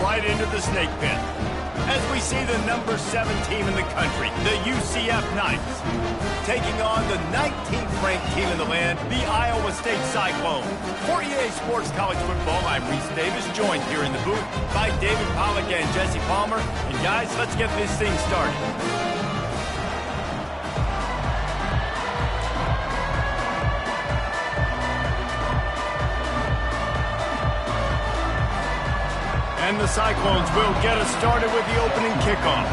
right into the snake pit. As we see the number 7 team in the country, the UCF Knights, taking on the 19th ranked team in the land, the Iowa State Cyclones. For EA Sports College Football, I'm Reese Davis, joined here in the booth by David Pollack and Jesse Palmer. And guys, let's get this thing started. And the Cyclones will get us started with the opening kickoff.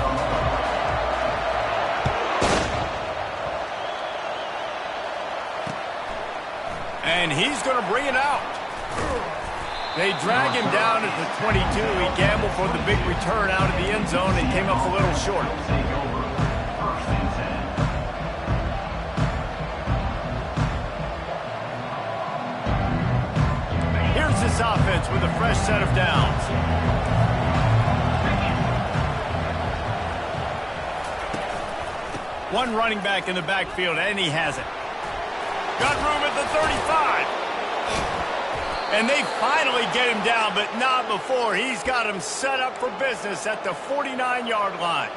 And he's going to bring it out. They drag him down at the 22. He gambled for the big return out of the end zone and came up a little short. Here's this offense with a fresh set of downs. One running back in the backfield, and he has it. Got room at the 35. And they finally get him down, but not before. He's got him set up for business at the 49-yard line.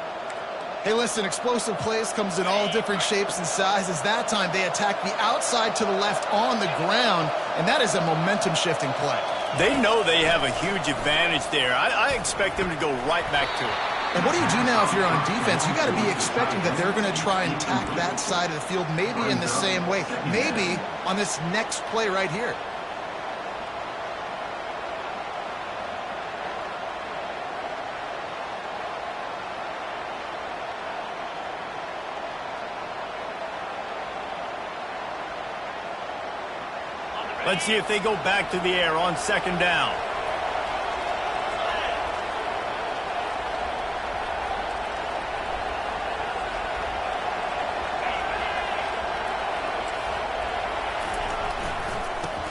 Hey, listen, explosive plays comes in all different shapes and sizes. That time, they attack the outside to the left on the ground, and that is a momentum-shifting play. They know they have a huge advantage there. I expect them to go right back to it. And what do you do now if you're on defense? You got to be expecting that they're going to try and attack that side of the field, maybe in the same way, maybe on this next play right here. Let's see if they go back to the air on second down.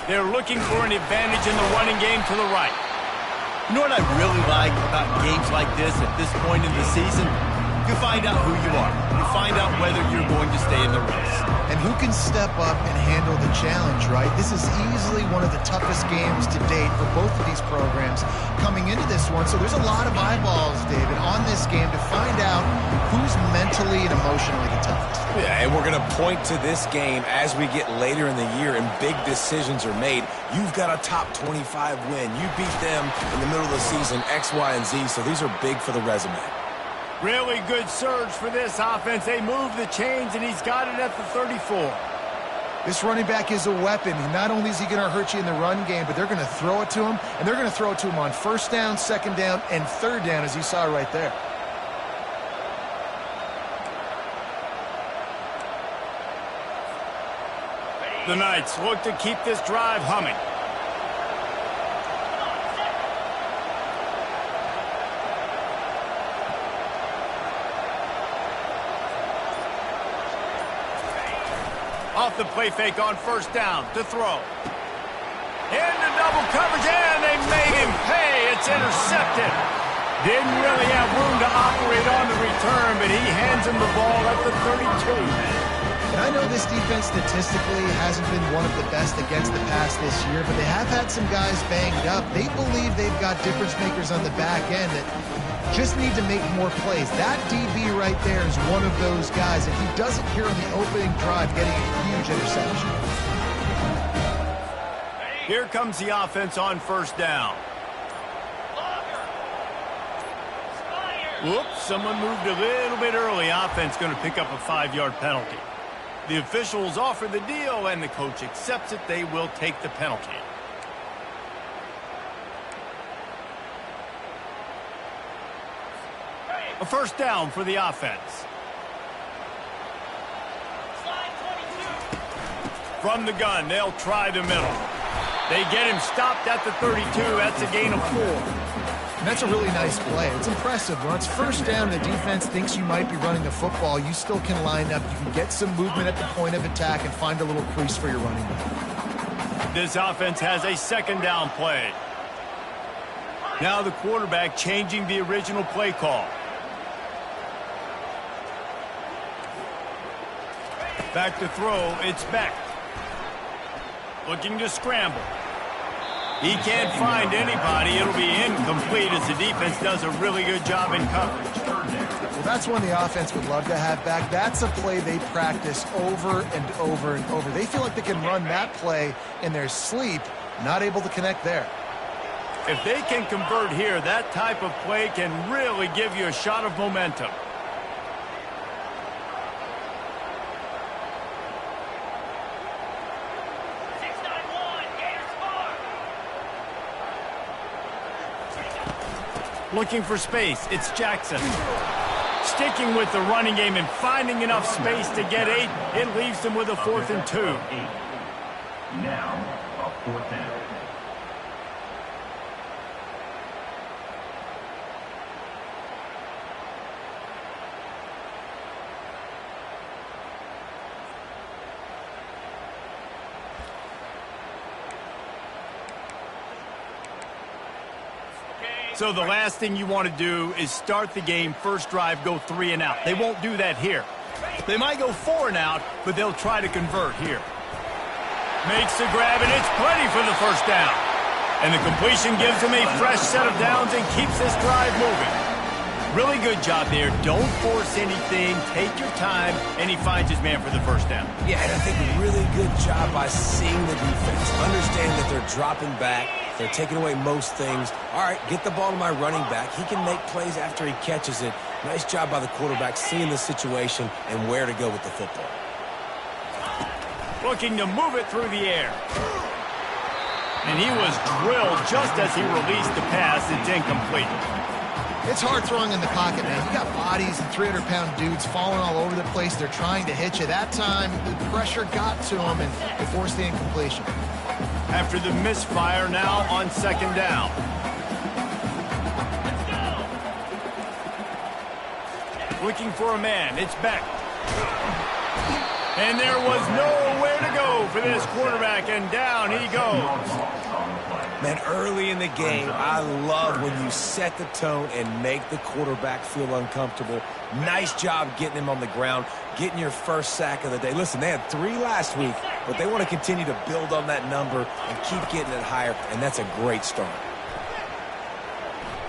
They're looking for an advantage in the running game to the right. You know what I really like about games like this at this point in the season? You find out who you are. You find out whether you're going to stay in the race. And who can step up and handle the challenge, right? This is easily one of the toughest games to date for both of these programs coming into this one. So there's a lot of eyeballs, David, on this game to find out who's mentally and emotionally the toughest. Yeah, and we're going to point to this game as we get later in the year and big decisions are made. You've got a top 25 win. You beat them in the middle of the season, X, Y, and Z, so these are big for the resume. Really good surge for this offense. They move the chains, and he's got it at the 34. This running back is a weapon. Not only is he going to hurt you in the run game, but they're going to throw it to him, and they're going to throw it to him on first down, second down, and third down, as you saw right there. The Knights look to keep this drive humming. Off the play fake on first down to throw. Into double coverage, and they made him pay. It's intercepted. Didn't really have room to operate on the return, but he hands him the ball at the 32. And I know this defense statistically hasn't been one of the best against the pass this year, but they have had some guys banged up. They believe they've got difference makers on the back end that just need to make more plays. That DB right there is one of those guys. If he doesn't here on the opening drive, getting a huge interception. Here comes the offense on first down. Whoops, someone moved a little bit early. Offense going to pick up a 5-yard penalty. The officials offer the deal, and the coach accepts it. They will take the penalty. A first down for the offense. From the gun, they'll try the middle. They get him stopped at the 32. That's a gain of 4. And that's a really nice play. It's impressive. When it's first down and the defense thinks you might be running the football, you still can line up. You can get some movement at the point of attack and find a little crease for your running back. This offense has a second down play. Now the quarterback changing the original play call. Back to throw, it's Beck. Looking to scramble. He can't find anybody. It'll be incomplete as the defense does a really good job in coverage. Well, that's one the offense would love to have back. That's a play they practice over and over and over. They feel like they can run that play in their sleep, not able to connect there. If they can convert here, that type of play can really give you a shot of momentum. Looking for space, it's Jackson. Sticking with the running game and finding enough space to get 8, it leaves them with a 4th and 2. Now, a 4th down. So the last thing you want to do is start the game, first drive, go 3 and out. They won't do that here. They might go 4 and out, but they'll try to convert here. Makes the grab, and it's plenty for the first down. And the completion gives them a fresh set of downs and keeps this drive moving. Really good job there. Don't force anything. Take your time, and he finds his man for the first down. Yeah, and I think a really good job by seeing the defense. Understand that they're dropping back. They're taking away most things. All right, get the ball to my running back. He can make plays after he catches it. Nice job by the quarterback seeing the situation and where to go with the football. Looking to move it through the air. And he was drilled just as he released the pass. It's incomplete. It's hard throwing in the pocket, man. You got bodies and 300-pound dudes falling all over the place. They're trying to hit you. That time, the pressure got to him, and they forced the incompletion. After the misfire, now on 2nd down. Looking for a man. It's Beck. And there was nowhere to go for this quarterback, and down he goes. Man, early in the game, I love when you set the tone and make the quarterback feel uncomfortable. Nice job getting him on the ground, getting your first sack of the day. Listen, they had 3 last week, but they want to continue to build on that number and keep getting it higher, and that's a great start.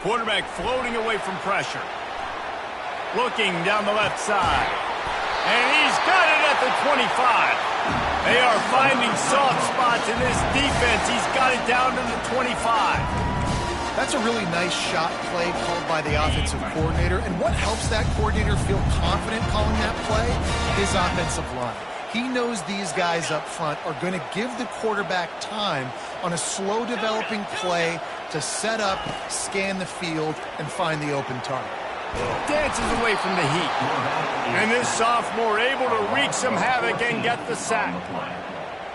Quarterback floating away from pressure. Looking down the left side. And he's got it at the 25. They are finding soft spots in this defense. He's got it down to the 25. That's a really nice shot play called by the offensive coordinator. And what helps that coordinator feel confident calling that play? His offensive line. He knows these guys up front are going to give the quarterback time on a slow-developing play to set up, scan the field, and find the open target. Dances away from the heat. And this sophomore able to wreak some havoc and get the sack.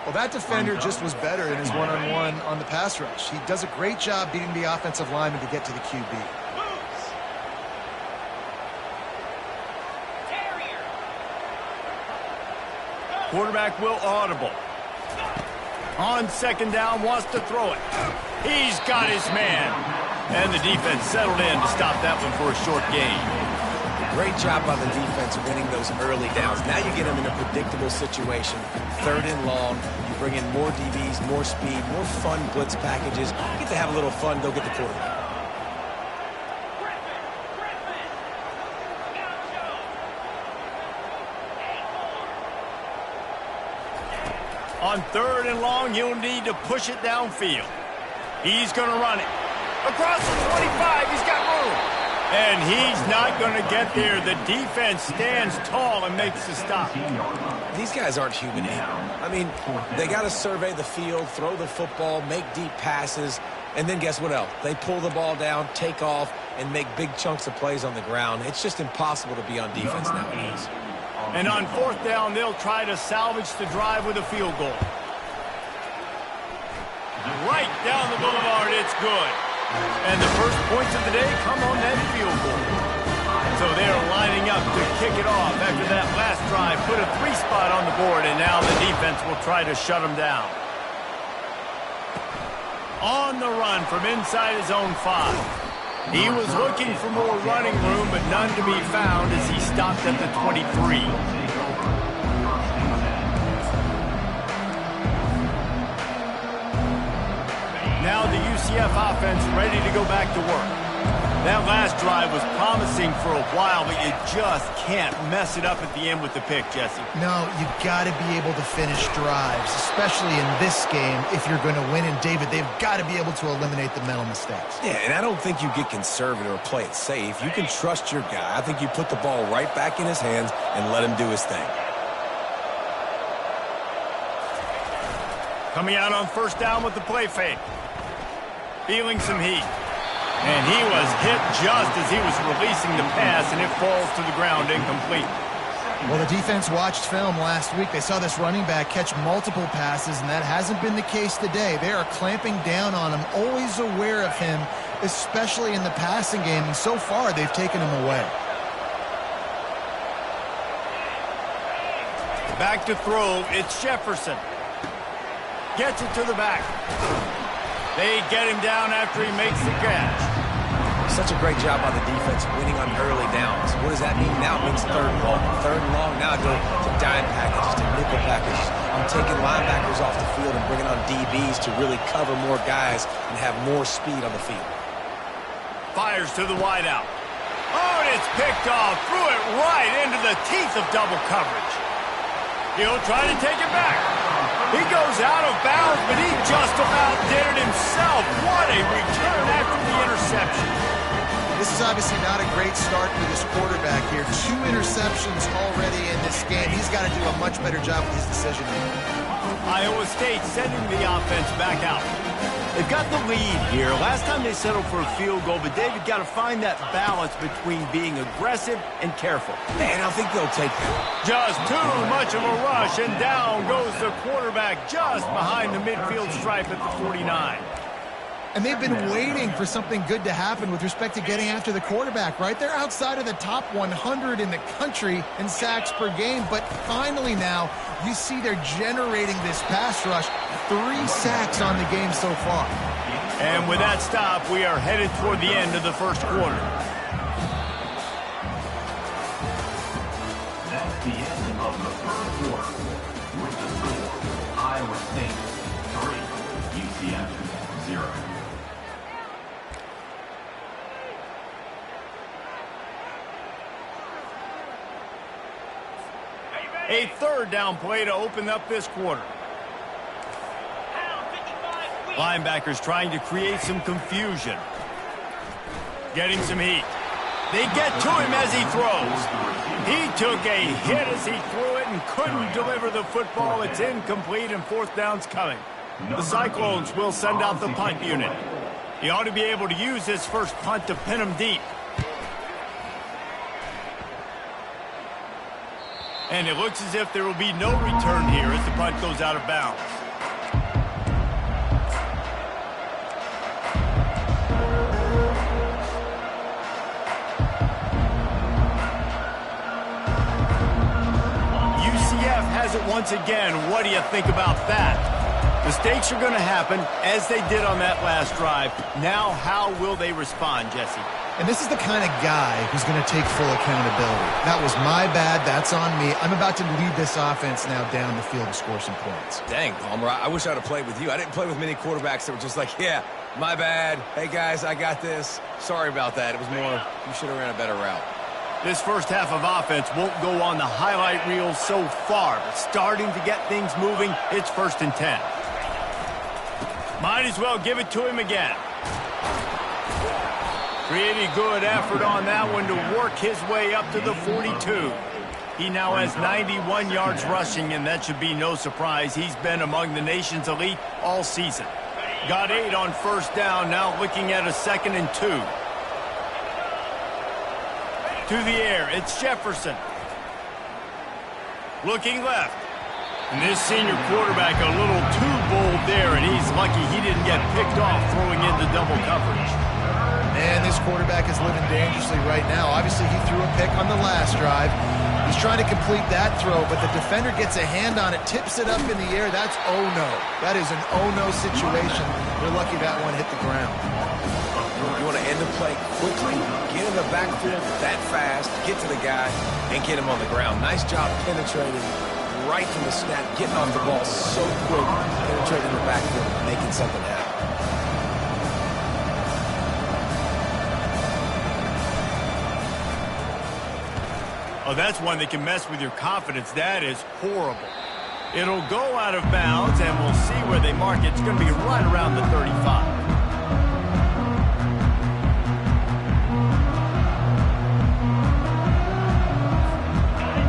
Well, that defender just was better in his one-on-one on the pass rush. He does a great job beating the offensive lineman to get to the QB. Quarterback will audible. On 2nd down, wants to throw it. He's got his man. And the defense settled in to stop that one for a short gain. Great job by the defense winning those early downs. Now you get them in a predictable situation. 3rd and long. You bring in more DBs, more speed, more fun blitz packages. You get to have a little fun, go get the quarterback. On 3rd and long, you'll need to push it downfield. He's going to run it. Across the 25, he's got room. And he's not going to get there. The defense stands tall and makes the stop. These guys aren't human either. I mean, they got to survey the field, throw the football, make deep passes, and then guess what else? They pull the ball down, take off, and make big chunks of plays on the ground. It's just impossible to be on defense nowadays. And on 4th down, they'll try to salvage the drive with a field goal. Right down the boulevard, it's good. And the first points of the day come on that field goal. So they're lining up to kick it off after that last drive. Put a 3-spot on the board, and now the defense will try to shut them down. On the run from inside his own 5. He was looking for more running room, but none to be found as he stopped at the 23. Now the UCF offense ready to go back to work. That last drive was promising for a while, but you just can't mess it up at the end with the pick, Jesse. No, you've got to be able to finish drives, especially in this game if you're going to win. And, David, they've got to be able to eliminate the mental mistakes. Yeah, and I don't think you get conservative or play it safe. You can trust your guy. I think you put the ball right back in his hands and let him do his thing. Coming out on first down with the play fake. Feeling some heat. And he was hit just as he was releasing the pass, and it falls to the ground incomplete. Well, the defense watched film last week. They saw this running back catch multiple passes, and that hasn't been the case today. They are clamping down on him, always aware of him, especially in the passing game, and so far they've taken him away. Back to throw, it's Jefferson. Gets it to the back. They get him down after he makes the catch. Such a great job by the defense winning on early downs. What does that mean? Now it means third and long. Third and long, now I go to dime packages, to nickel packages. I'm taking linebackers off the field and bringing on DBs to really cover more guys and have more speed on the field. Fires to the wideout. Oh, and it's picked off. Threw it right into the teeth of double coverage. He'll try to take it back. He goes out of bounds, but he just about did it himself. What a return after the interception. This is obviously not a great start for this quarterback here. 2 interceptions already in this game. He's got to do a much better job with his decision-making. Iowa State sending the offense back out. They've got the lead here. Last time they settled for a field goal, but David got to find that balance between being aggressive and careful. And I think they'll take that. Just too much of a rush, and down goes the quarterback just behind the midfield stripe at the 49. And they've been waiting for something good to happen with respect to getting after the quarterback, right? They're outside of the top 100 in the country in sacks per game, but finally now you see they're generating this pass rush. 3 sacks on the game so far. And with that stop, we are headed toward the end of the first quarter. That's the end of the first quarter. With the score, Iowa State 3, UCF 0. A third down play to open up this quarter. Linebackers trying to create some confusion. Getting some heat. They get to him as he throws. He took a hit as he threw it and couldn't deliver the football. It's incomplete and fourth down's coming. The Cyclones will send out the punt unit. He ought to be able to use this first punt to pin him deep. And it looks as if there will be no return here as the punt goes out of bounds. UCF has it once again. What do you think about that? Mistakes are going to happen, as they did on that last drive. Now, how will they respond, Jesse? And this is the kind of guy who's going to take full accountability. That was my bad. That's on me. I'm about to lead this offense now down the field to score some points. Dang, Palmer, I wish I'd have played with you. I didn't play with many quarterbacks that were just like, yeah, my bad. Hey, guys, I got this. Sorry about that. It was more, you should have ran a better route. This first half of offense won't go on the highlight reel so far, but starting to get things moving, it's 1st and 10. Might as well give it to him again. Pretty good effort on that one to work his way up to the 42. He now has 91 yards rushing, and that should be no surprise. He's been among the nation's elite all season. Got 8 on first down, now looking at a 2nd and 2. To the air, it's Jefferson. Looking left. And this senior quarterback a little too bold there, and he's lucky he didn't get picked off throwing into double coverage. Man, this quarterback is living dangerously right now. Obviously, he threw a pick on the last drive. He's trying to complete that throw, but the defender gets a hand on it, tips it up in the air. That's oh-no. That is an oh-no situation. They're lucky that one hit the ground. You want to end the play quickly, get in the backfield that fast, get to the guy, and get him on the ground. Nice job penetrating right from the snap, getting off the ball so quick, penetrating the backfield, making something happen. Oh, that's one that can mess with your confidence. That is horrible. It'll go out of bounds, and we'll see where they mark it. It's going to be right around the 35.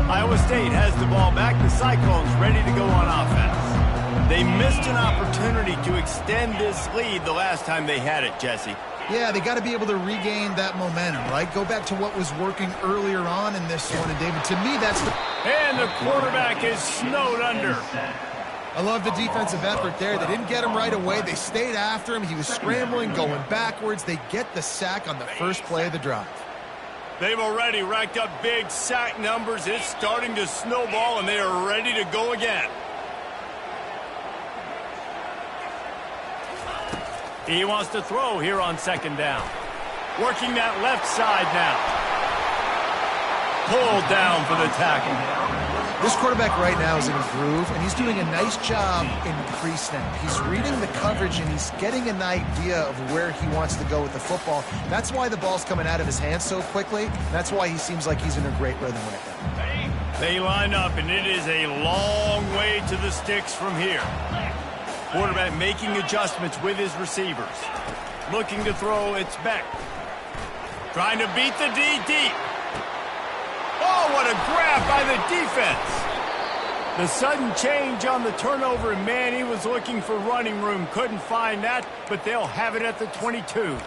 Iowa State has the ball back. The Cyclones ready to go on offense. They missed an opportunity to extend this lead the last time they had it, Jesse. Yeah, they got to be able to regain that momentum, right? Go back to what was working earlier on in this one. And, David, to me, that's the... And the quarterback is snowed under. I love the defensive effort there. They didn't get him right away. They stayed after him. He was scrambling, going backwards. They get the sack on the first play of the drive. They've already racked up big sack numbers. It's starting to snowball, and they are ready to go again. He wants to throw here on second down. Working that left side now. Pulled down for the tackle. This quarterback right now is in a groove, and he's doing a nice job in pre-snap. He's reading the coverage, and he's getting an idea of where he wants to go with the football. That's why the ball's coming out of his hands so quickly. That's why he seems like he's in a great rhythm right now. They line up, and it is a long way to the sticks from here. Quarterback making adjustments with his receivers. Looking to throw, it's Beck. Trying to beat the D deep. Oh, what a grab by the defense. The sudden change on the turnover, and man, he was looking for running room. Couldn't find that, but they'll have it at the 22.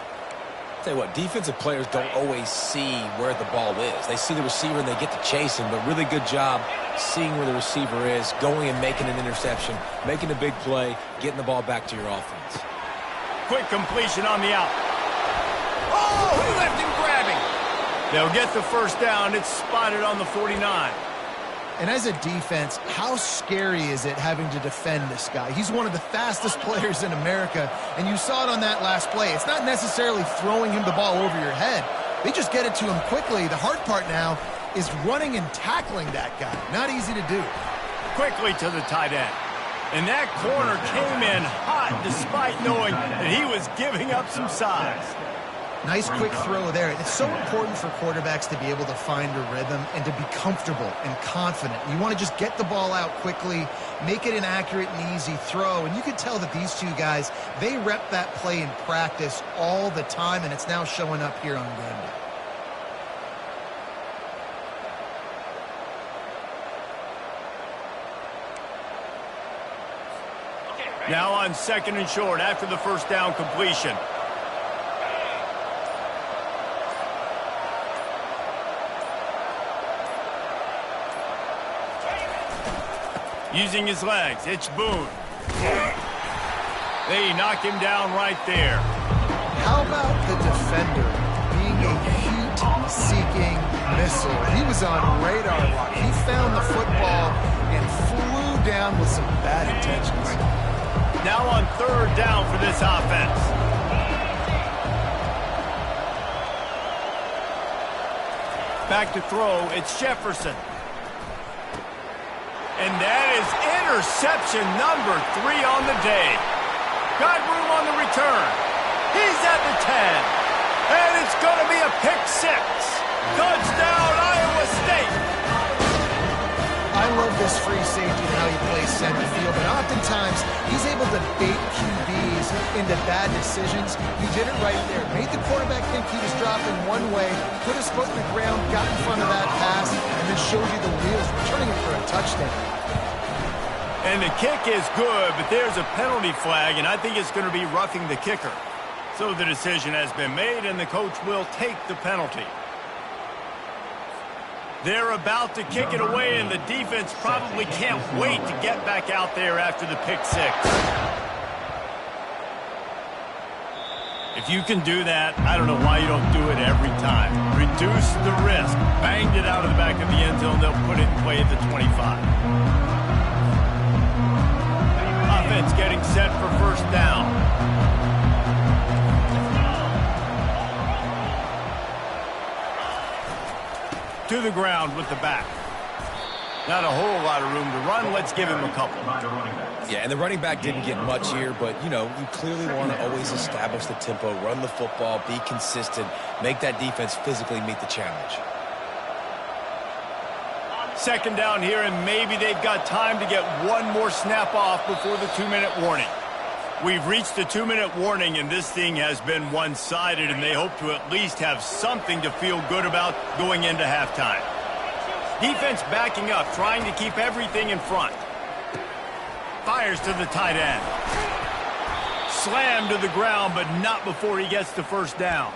Tell you what, defensive players don't always see where the ball is. They see the receiver and they get to chase him, but really good job seeing where the receiver is, going and making an interception, making a big play, getting the ball back to your offense. Quick completion on the out. Oh, he left him grabbing. They'll get the first down. It's spotted on the 49. And as a defense, how scary is it having to defend this guy? He's one of the fastest players in America, and you saw it on that last play. It's not necessarily throwing him the ball over your head. They just get it to him quickly. The hard part now is running and tackling that guy. Not easy to do. Quickly to the tight end. And that corner came in hot despite knowing that he was giving up some size. Nice quick throw there. It's so important for quarterbacks to be able to find a rhythm and to be comfortable and confident. You want to just get the ball out quickly, make it an accurate and easy throw. And you can tell that these two guys, they rep that play in practice all the time, and it's now showing up here on game day. Now on second and short after the first down completion. Using his legs, it's Boone. They knock him down right there. How about the defender being a heat-seeking missile? He was on radar lock. He found the football and flew down with some bad intentions. Now on third down for this offense. Back to throw, it's Jefferson. And that is interception number 3 on the day. Got room on the return. He's at the 10. And it's going to be a pick 6. Touchdown, Iowa State. I love this free safety and how he plays center field, but oftentimes he's able to bait QBs into bad decisions. He did it right there. Made the quarterback think he was dropping one way, put his foot in the ground, got in front of that pass, and then showed you the wheels, returning it for a touchdown. And the kick is good, but there's a penalty flag, and I think it's going to be roughing the kicker. So the decision has been made, and the coach will take the penalty. They're about to kick it away, and the defense probably can't wait to get back out there after the pick 6. If you can do that, I don't know why you don't do it every time. Reduce the risk. Banged it out of the back of the end zone. They'll put it in play at the 25. Offense getting set for first down. To the ground with the back. Not a whole lot of room to run. Let's give him a couple. Yeah, and the running back didn't get much here, but, you know, you clearly want to always establish the tempo, run the football, be consistent, make that defense physically meet the challenge. second down here, and maybe they've got time to get one more snap off before the 2-minute warning. We've reached the 2-minute warning, and this thing has been one-sided, and they hope to at least have something to feel good about going into halftime. Defense backing up, trying to keep everything in front. Fires to the tight end. Slammed to the ground, but not before he gets the first down.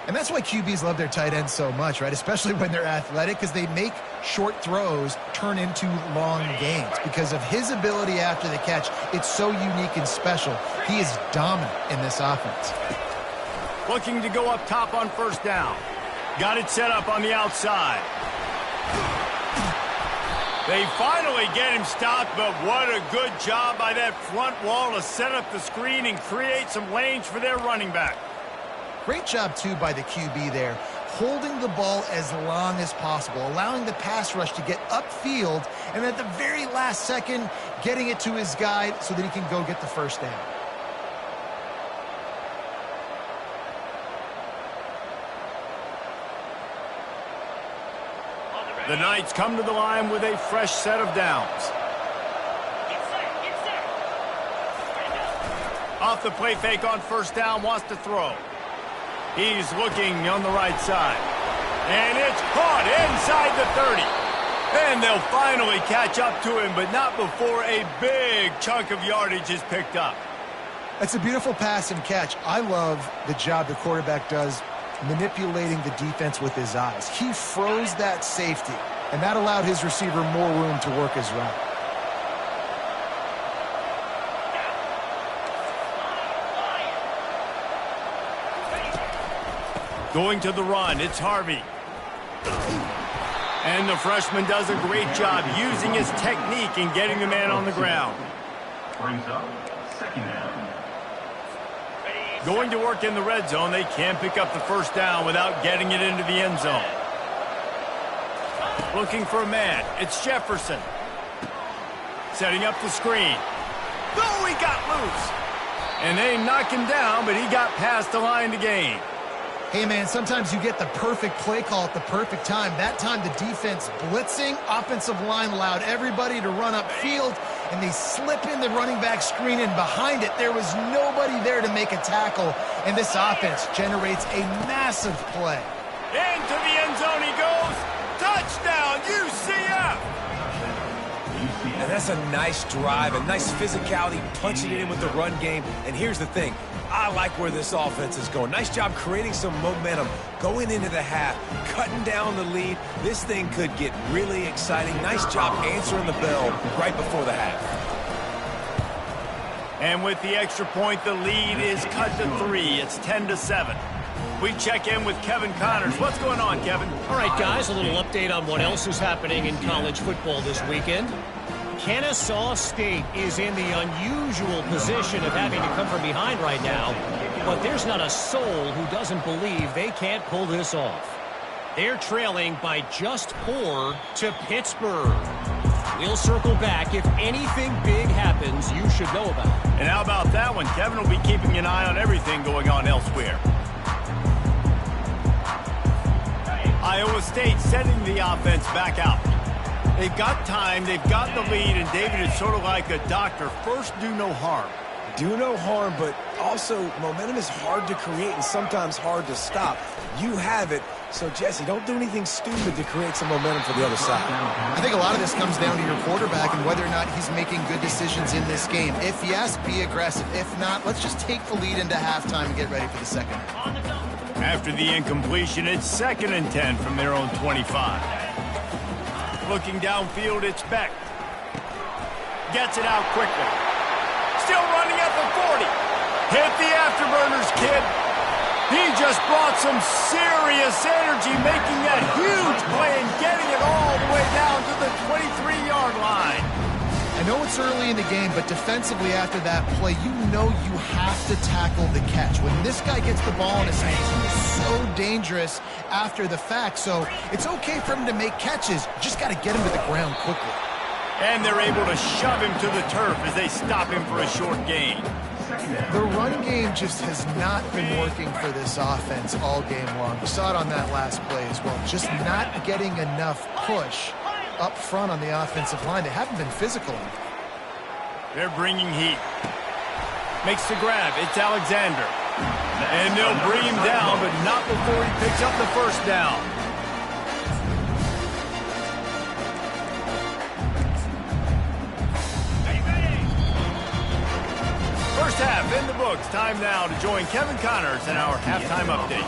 And that's why QBs love their tight ends so much, right? Especially when they're athletic, because they make short throws turn into long gains. Because of his ability after the catch, it's so unique and special. He is dominant in this offense. Looking to go up top on first down. Got it set up on the outside. They finally get him stopped, but what a good job by that front wall to set up the screen and create some lanes for their running back. Great job, too, by the QB there, holding the ball as long as possible, allowing the pass rush to get upfield, and at the very last second, getting it to his guy so that he can go get the first down. The Knights come to the line with a fresh set of downs. Off the play fake on first down, wants to throw. He's looking on the right side. And it's caught inside the 30. And they'll finally catch up to him, but not before a big chunk of yardage is picked up. That's a beautiful pass and catch. I love the job the quarterback does manipulating the defense with his eyes. He froze that safety, and that allowed his receiver more room to work his route. Going to the run, it's Harvey. And the freshman does a great job using his technique and getting the man on the ground. Brings up second down. Going to work in the red zone, they can't pick up the first down without getting it into the end zone. Looking for a man, it's Jefferson. Setting up the screen. Oh, he got loose. And they knock him down, but he got past the line to gain. Hey, man, sometimes you get the perfect play call at the perfect time. That time the defense blitzing, offensive line allowed everybody to run upfield, and they slip in the running back screen, and behind it there was nobody there to make a tackle, and this offense generates a massive play. Into the end zone he goes. Touchdown, UCF! And that's a nice drive, a nice physicality, punching it in with the run game. And here's the thing. I like where this offense is going. Nice job creating some momentum, going into the half, cutting down the lead. This thing could get really exciting. Nice job answering the bell right before the half. And with the extra point, the lead is cut to 3. It's 10-7. We check in with Kevin Connors. What's going on, Kevin? All right, guys, a little update on what else is happening in college football this weekend. Kennesaw State is in the unusual position of having to come from behind right now, but there's not a soul who doesn't believe they can't pull this off. They're trailing by just 4 to Pittsburgh. We'll circle back. If anything big happens, you should know about it. And how about that one? Kevin will be keeping an eye on everything going on elsewhere. Iowa State setting the offense back out. They've got time, they've got the lead, and David is sort of like a doctor. First, do no harm. Do no harm, but also momentum is hard to create and sometimes hard to stop. You have it, so Jesse, don't do anything stupid to create some momentum for the other side. I think a lot of this comes down to your quarterback and whether or not he's making good decisions in this game. If yes, be aggressive. If not, let's just take the lead into halftime and get ready for the second. After the incompletion, it's 2nd and 10 from their own 25. Looking downfield, it's Beck. Gets it out quickly. Still running at the 40. Hit the afterburners, kid. He just brought some serious energy, making that huge play and getting it all the way down to the 23-yard line. I know it's early in the game, but defensively after that play, you know you have to tackle the catch. When this guy gets the ball in his hands, he is so dangerous after the fact. So it's okay for him to make catches. You just got to get him to the ground quickly. And they're able to shove him to the turf as they stop him for a short gain. The run game just has not been working for this offense all game long. We saw it on that last play as well. Just not getting enough push up front on the offensive line. They haven't been physical enough. They're bringing heat. Makes the grab. It's Alexander. And they'll bring him down, but not before he picks up the first down. First half in the books. Time now to join Kevin Connors in our halftime update.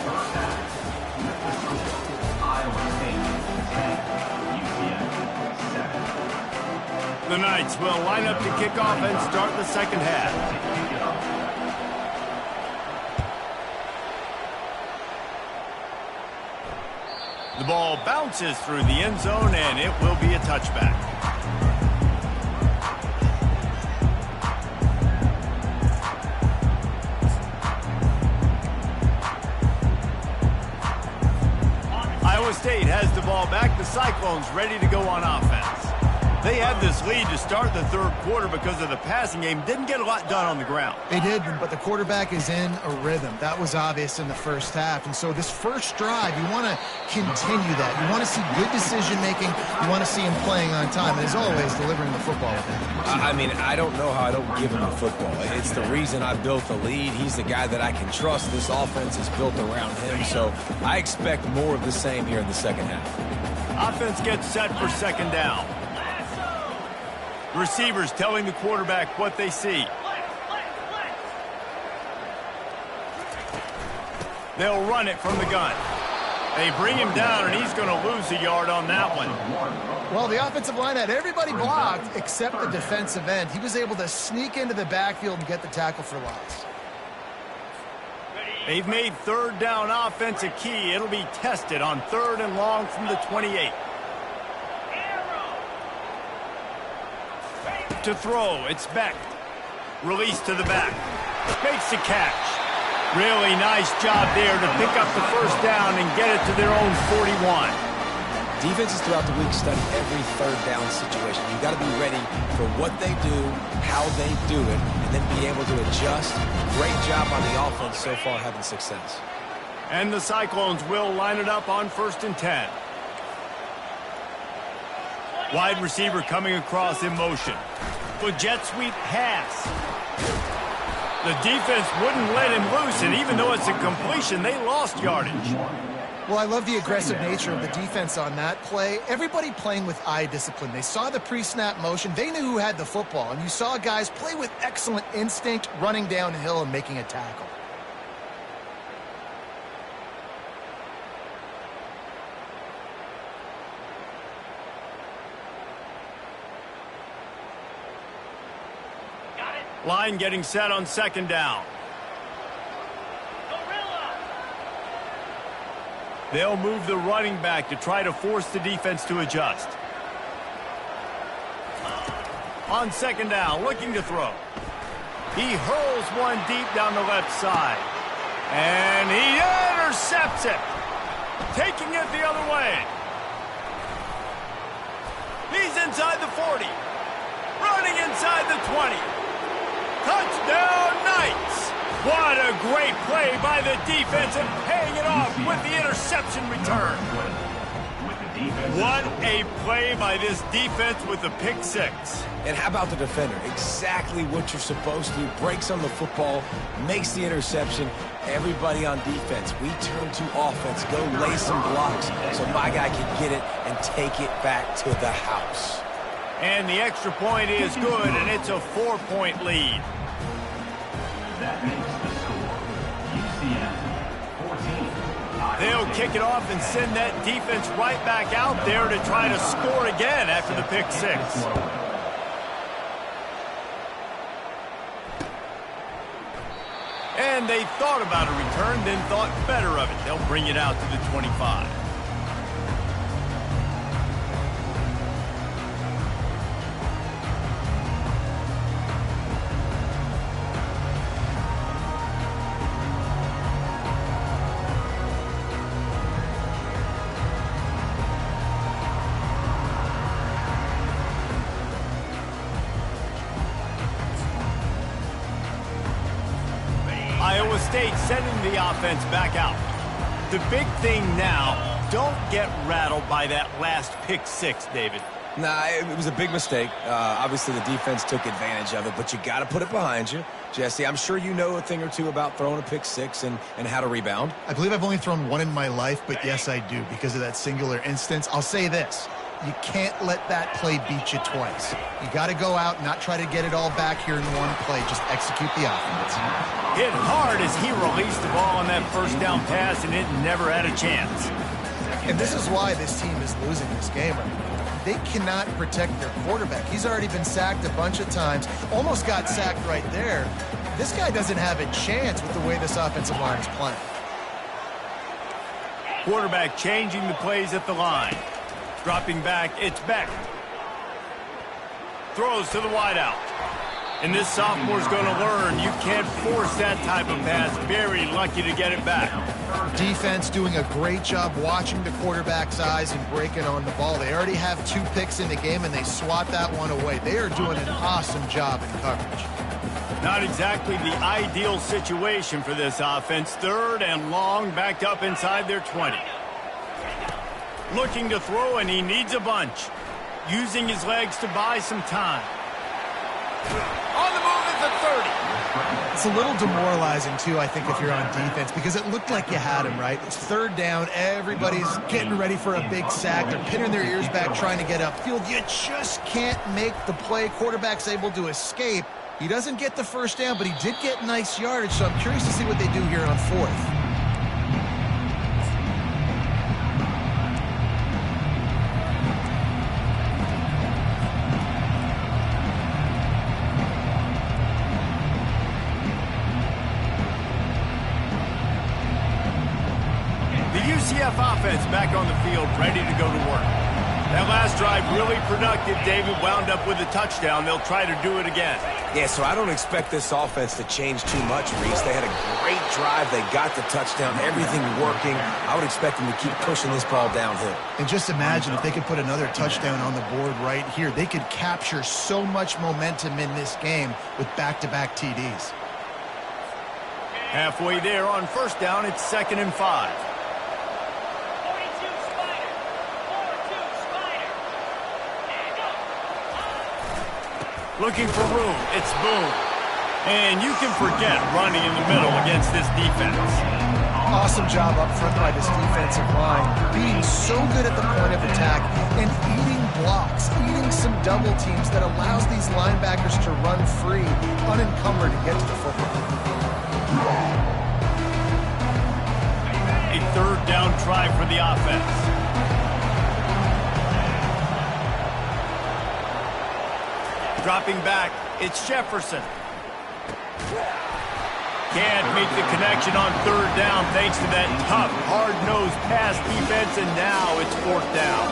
The Knights will line up to kick off and start the second half. The ball bounces through the end zone, and it will be a touchback. Iowa State has the ball back. The Cyclones ready to go on offense. They had this lead to start the third quarter because of the passing game. Didn't get a lot done on the ground. They did, but the quarterback is in a rhythm. That was obvious in the first half. And so this first drive, you want to continue that. You want to see good decision-making. You want to see him playing on time. And as always, delivering the football with him. I mean, I don't know how I don't give him the football. It's the reason I built the lead. He's the guy that I can trust. This offense is built around him. So I expect more of the same here in the second half. Offense gets set for second down. Receivers telling the quarterback what they see. They'll run it from the gun. They bring him down, and he's going to lose a yard on that one. Well, the offensive line had everybody blocked except the defensive end. He was able to sneak into the backfield and get the tackle for loss. They've made third down offense a key. It'll be tested on 3rd and long from the 28. To throw, it's Beck. Release to the back. Makes the catch. Really nice job there to pick up the first down and get it to their own 41. Defenses throughout the week study every third down situation. You've got to be ready for what they do, how they do it, and then be able to adjust. Great job on the offense so far having success. And the Cyclones will line it up on 1st and 10. Wide receiver coming across in motion. With jet sweep pass. The defense wouldn't let him loose, and even though it's a completion, they lost yardage. Well, I love the aggressive nature of the defense on that play. Everybody playing with eye discipline. They saw the pre-snap motion. They knew who had the football, and you saw guys play with excellent instinct, running downhill and making a tackle. Line getting set on 2nd down. They'll move the running back to try to force the defense to adjust. On 2nd down, looking to throw. He hurls one deep down the left side. And he intercepts it. Taking it the other way. He's inside the 40. Running inside the 20. Touchdown, Knights! What a great play by the defense and paying it off with the interception return. What a play by this defense with the pick six. And how about the defender? Exactly what you're supposed to do. Breaks on the football, makes the interception. Everybody on defense, we turn to offense. Go lay some blocks so my guy can get it and take it back to the house. And the extra point is good, and it's a 4-point lead. That makes the score UCF 14. They'll kick it off and send that defense right back out there to try to score again after the pick six. And they thought about a return, then thought better of it. They'll bring it out to the 25. Iowa State sending the offense back out. The big thing now, don't get rattled by that last pick six, David. Nah, it was a big mistake. Obviously, the defense took advantage of it, but you got to put it behind you. Jesse, I'm sure you know a thing or two about throwing a pick six and how to rebound. I believe I've only thrown one in my life, but yes, I do because of that singular instance. I'll say this. You can't let that play beat you twice. You got to go out and not try to get it all back here in one play. Just execute the offense. Hit hard as he released the ball on that first down pass, and it never had a chance. And this is why this team is losing this game. They cannot protect their quarterback. He's already been sacked a bunch of times. Almost got sacked right there. This guy doesn't have a chance with the way this offensive line is playing. Quarterback changing the plays at the line. Dropping back, it's Beck. Throws to the wideout. And this sophomore's going to learn you can't force that type of pass. Very lucky to get it back. Defense doing a great job watching the quarterback's eyes and breaking on the ball. They already have 2 picks in the game, and they swat that one away. They are doing an awesome job in coverage. Not exactly the ideal situation for this offense. 3rd and long, backed up inside their 20. Looking to throw, and he needs a bunch. Using his legs to buy some time. On the move is the 30. It's a little demoralizing, too, I think, if you're on defense, because it looked like you had him, right? It's 3rd down. Everybody's getting ready for a big sack. They're pinning their ears back, trying to get upfield. You just can't make the play. Quarterback's able to escape. He doesn't get the first down, but he did get nice yardage, so I'm curious to see what they do here on 4th. UCF offense back on the field, ready to go to work. That last drive really productive. David wound up with a touchdown. They'll try to do it again. Yeah, so I don't expect this offense to change too much, Reese. They had a great drive. They got the touchdown. Everything working. I would expect them to keep pushing this ball downhill. And just imagine if they could put another touchdown on the board right here. They could capture so much momentum in this game with back-to-back TDs. Halfway there on first down, it's 2nd and 5. Looking for room, it's Boone. And you can forget running in the middle against this defense. Awesome job up front by this defensive line, being so good at the point of attack and eating blocks, eating some double teams that allows these linebackers to run free, unencumbered, and get to the football. A 3rd down try for the offense. Dropping back, it's Jefferson. Can't make the connection on 3rd down thanks to that tough, hard-nosed pass defense, and now it's 4th down.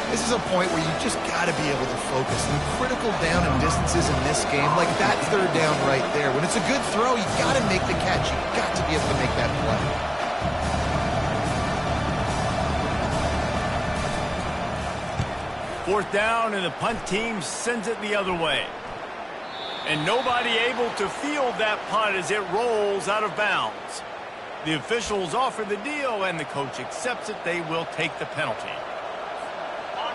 This is a point where you just got to be able to focus. And critical down and distances in this game, like that 3rd down right there. When it's a good throw, you got to make the catch. You got to be able to make that play. 4th down, and the punt team sends it the other way. And nobody able to field that punt as it rolls out of bounds. The officials offer the deal, and the coach accepts it. They will take the penalty.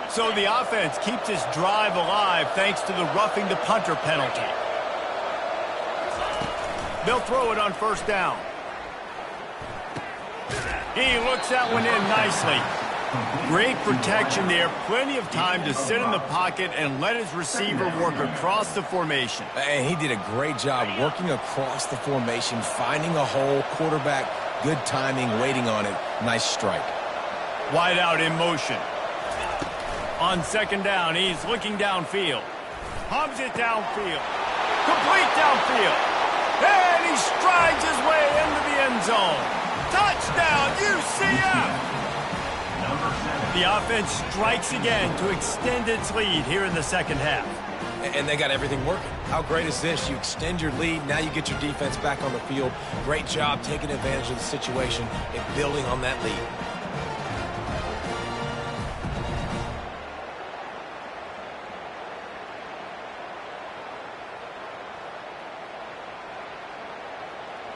So the offense keeps this drive alive thanks to the roughing the punter penalty. They'll throw it on 1st down. He looks that one in nicely. Great protection there. Plenty of time to sit in the pocket and let his receiver work across the formation. And he did a great job working across the formation, finding a hole, quarterback, good timing, waiting on it. Nice strike. Wide out in motion. On 2nd down, he's looking downfield. Pumps it downfield. Complete downfield. And he strides his way into the end zone. Touchdown, UCF! The offense strikes again to extend its lead here in the 2nd half. And they got everything working. How great is this? You extend your lead, now you get your defense back on the field. Great job taking advantage of the situation and building on that lead.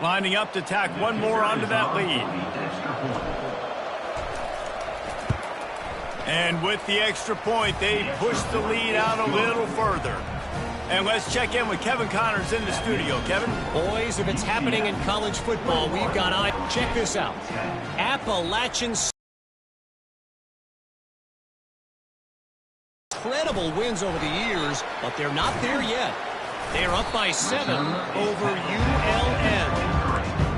Lining up to tack one more onto that lead. And with the extra point, they push the lead out a little further. And let's check in with Kevin Connors in the studio. Kevin? Boys, if it's happening in college football, we've got eyes. Check this out. Appalachian. Incredible wins over the years, but they're not there yet. They're up by 7 over ULN.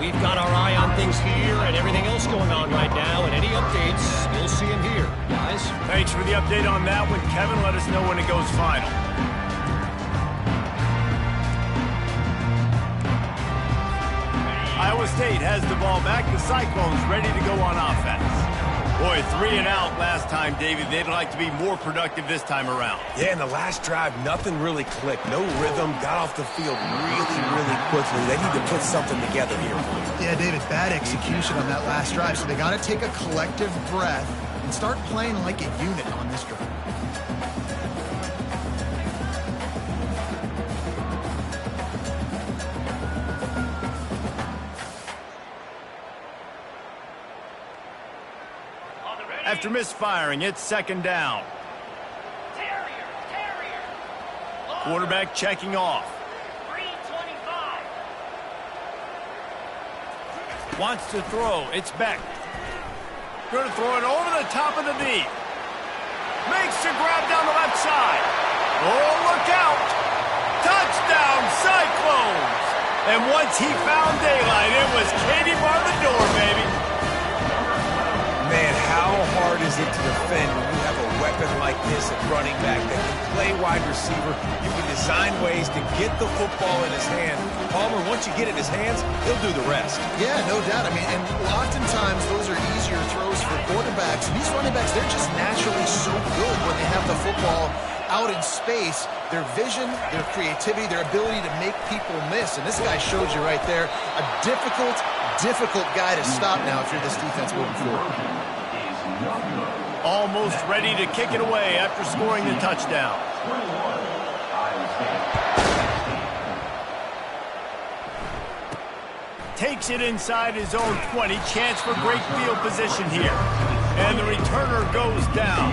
We've got our eye on things here and everything else going on right now, and any updates, you'll see them here. Guys? Thanks for the update on that one, Kevin. Let us know when it goes final. Iowa State has the ball back. The Cyclones ready to go on offense. Boy, 3 and out last time, David. They'd like to be more productive this time around. Yeah, in the last drive, nothing really clicked. No rhythm, got off the field really quickly. They need to put something together here. Yeah, David, bad execution on that last drive, so they got to take a collective breath and start playing like a unit on this drive. After misfiring, it's second down. Quarterback checking off. Wants to throw. It's back. Going to throw it over the top of the knee. Makes the grab down the left side. Oh, look out. Touchdown, Cyclones. And once he found daylight, it was Katie bar the door, baby. Man, how hard is it to defend when you have a weapon like this at running back that can play wide receiver? You can design ways to get the football in his hand. Palmer, once you get it in his hands, he'll do the rest. Yeah, no doubt. I mean, and oftentimes those are easier throws for quarterbacks. And these running backs, they're just naturally so good when they have the football out in space. Their vision, their creativity, their ability to make people miss. And this guy showed you right there, a difficult guy to stop now if you're this defense moving forward. Almost ready to kick it away after scoring the touchdown. Takes it inside his own 20. Chance for great field position here. And the returner goes down.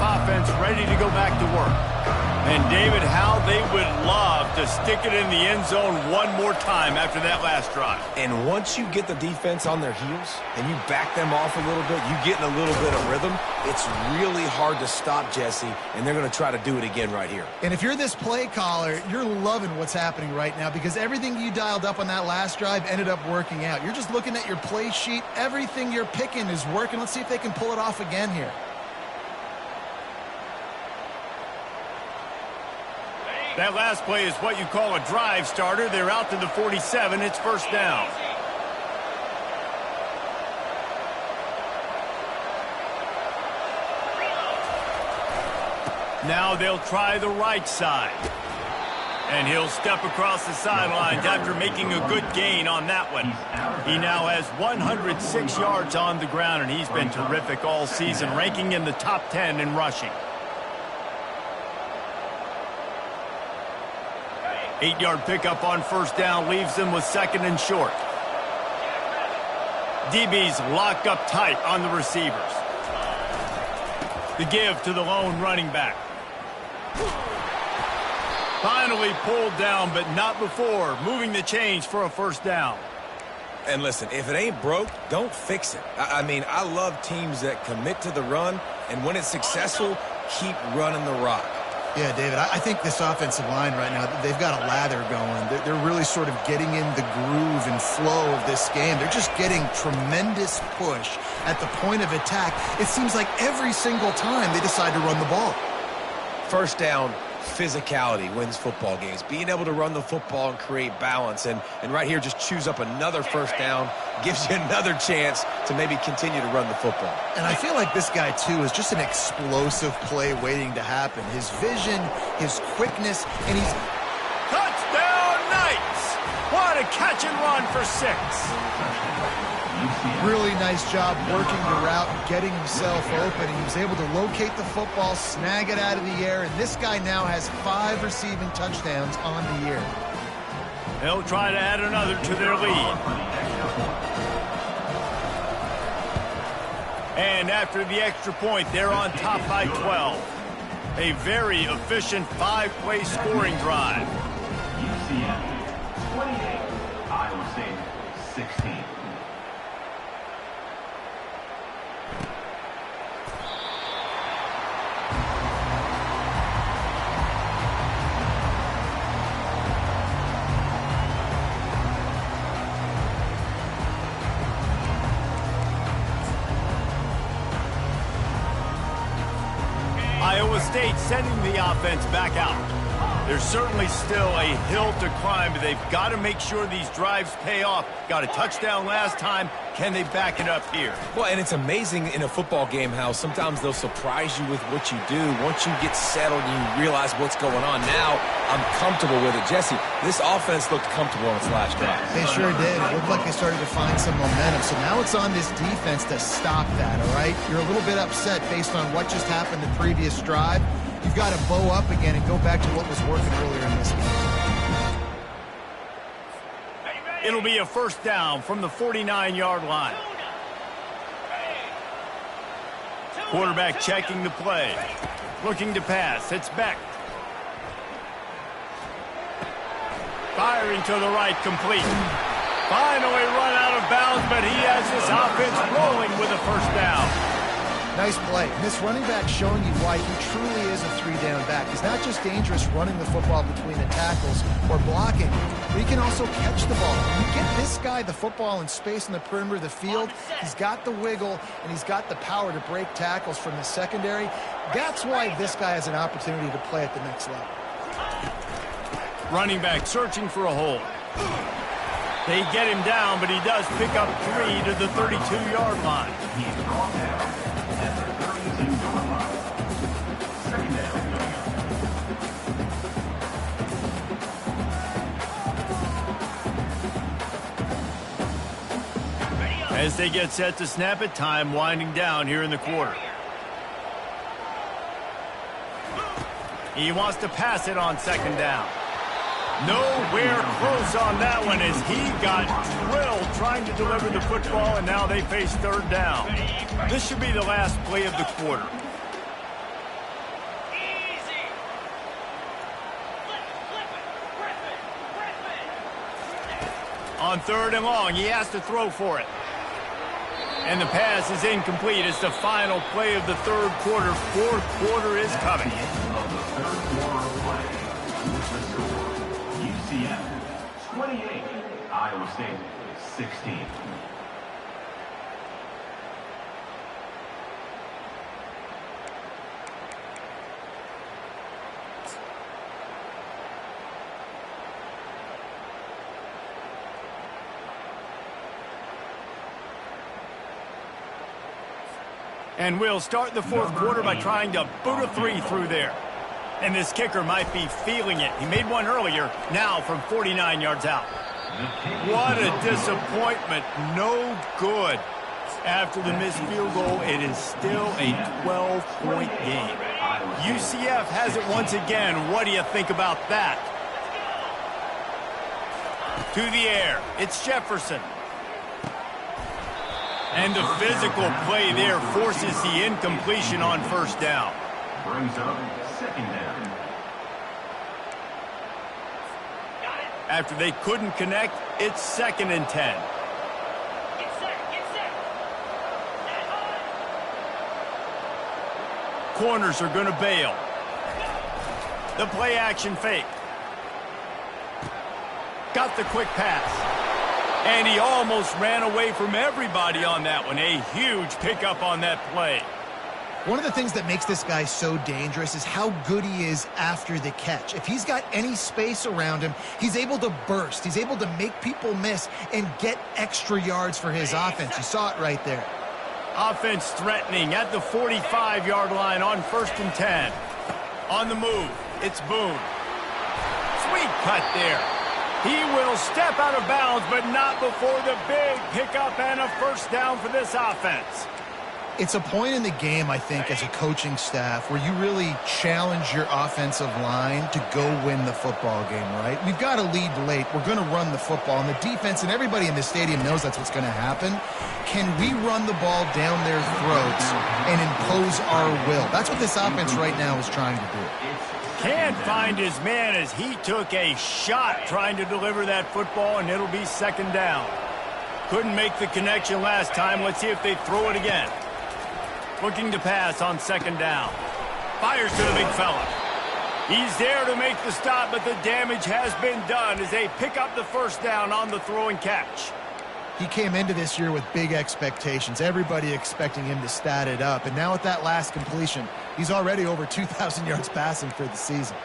Offense ready to go back to work. And David, how they would love to stick it in the end zone one more time after that last drive. And once you get the defense on their heels and you back them off a little bit, you get in a little bit of rhythm, it's really hard to stop, Jesse, and they're going to try to do it again right here. And if you're this play caller, you're loving what's happening right now because everything you dialed up on that last drive ended up working out. You're just looking at your play sheet. Everything you're picking is working. Let's see if they can pull it off again here. That last play is what you call a drive starter. They're out to the 47. It's first down. Now they'll try the right side. And he'll step across the sidelines after making a good gain on that one. He now has 106 yards on the ground, and he's been terrific all season, ranking in the top 10 in rushing. 8-yard pickup on first down leaves them with second and short. DB's locked up tight on the receivers. The give to the lone running back. Finally pulled down, but not before. Moving the chains for a first down. And listen, if it ain't broke, don't fix it. I mean, I love teams that commit to the run, and when it's successful, keep running the rock. Yeah, David, I think this offensive line right now, they've got a lather going. They're really sort of getting in the groove and flow of this game. They're just getting tremendous push at the point of attack. It seems like every single time they decide to run the ball. First down, physicality wins football games. Being able to run the football and create balance. And right here, just choose up another first down, gives you another chance to maybe continue to run the football. And I feel like this guy, too, is just an explosive play waiting to happen. His vision, his quickness, and he's... Touchdown, Knights! What a catch and run for 6. Really nice job working the route and getting himself open. He was able to locate the football, snag it out of the air, and this guy now has 5 receiving touchdowns on the year. They'll try to add another to their lead. And after the extra point, they're on top by 12. A very efficient 5-play scoring drive. UCF 28, Iowa State 16. Iowa State sending the offense back out. There's certainly still a hill to climb, but they've got to make sure these drives pay off. Got a touchdown last time. Can they back it up here? Well, and it's amazing in a football game how sometimes they'll surprise you with what you do. Once you get settled and you realize what's going on, now I'm comfortable with it. Jesse, this offense looked comfortable on its last drive. They sure did. It looked like they started to find some momentum. So now it's on this defense to stop that, all right? You're a little bit upset based on what just happened the previous drive. You've got to bow up again and go back to what was working earlier in this game. It'll be a first down from the 49-yard line. Quarterback checking the play. Looking to pass. It's Beck. Firing to the right, complete. Finally run out of bounds, but he has this offense rolling with a first down. Nice play. And this running back showing you why he truly is a 3-down back. He's not just dangerous running the football between the tackles or blocking, but he can also catch the ball. When you get this guy the football in space in the perimeter of the field, he's got the wiggle and he's got the power to break tackles from the secondary. That's why this guy has an opportunity to play at the next level. Running back searching for a hole. They get him down, but he does pick up 3 to the 32-yard line. He's brought down at the 32-yard line. Second down. As they get set to snap it, time winding down here in the quarter. He wants to pass it on second down. Nowhere close on that one as he got drilled trying to deliver the football, and now they face third down. This should be the last play of the quarter. On third and long, he has to throw for it. And the pass is incomplete. It's the final play of the third quarter. Fourth quarter is coming. Of the third quarter of play, the score, UCF 28, Iowa State 16. And we'll start the fourth quarter by trying to boot a 3 through there. And this kicker might be feeling it. He made one earlier, now from 49 yards out. What a disappointment. No good. After the missed field goal, it is still a 12-point game. UCF has it once again. What do you think about that? To the air. It's Jefferson. And the physical play there forces the incompletion on first down. Brings up second down. After they couldn't connect, it's 2nd and 10. Corners are going to bail. The play action fake. Got the quick pass. And he almost ran away from everybody on that one. A huge pickup on that play. One of the things that makes this guy so dangerous is how good he is after the catch. If he's got any space around him, he's able to burst. He's able to make people miss and get extra yards for his offense. You saw it right there. Offense threatening at the 45-yard line on 1st and 10. On the move, it's Boone. Sweet cut there. He will step out of bounds, but not before the big pickup and a first down for this offense. It's a point in the game, I think, as a coaching staff where you really challenge your offensive line to go win the football game, right? We've got to lead late. We're going to run the football. And the defense and everybody in the stadium knows that's what's going to happen. Can we run the ball down their throats and impose our will? That's what this offense right now is trying to do. Can't find his man as he took a shot trying to deliver that football, and it'll be second down. Couldn't make the connection last time. Let's see if they throw it again. Looking to pass on second down. Fires to the big fella. He's there to make the stop, but the damage has been done as they pick up the first down on the throw and catch. He came into this year with big expectations. Everybody expecting him to stat it up. And now with that last completion, he's already over 2,000 yards passing for the season.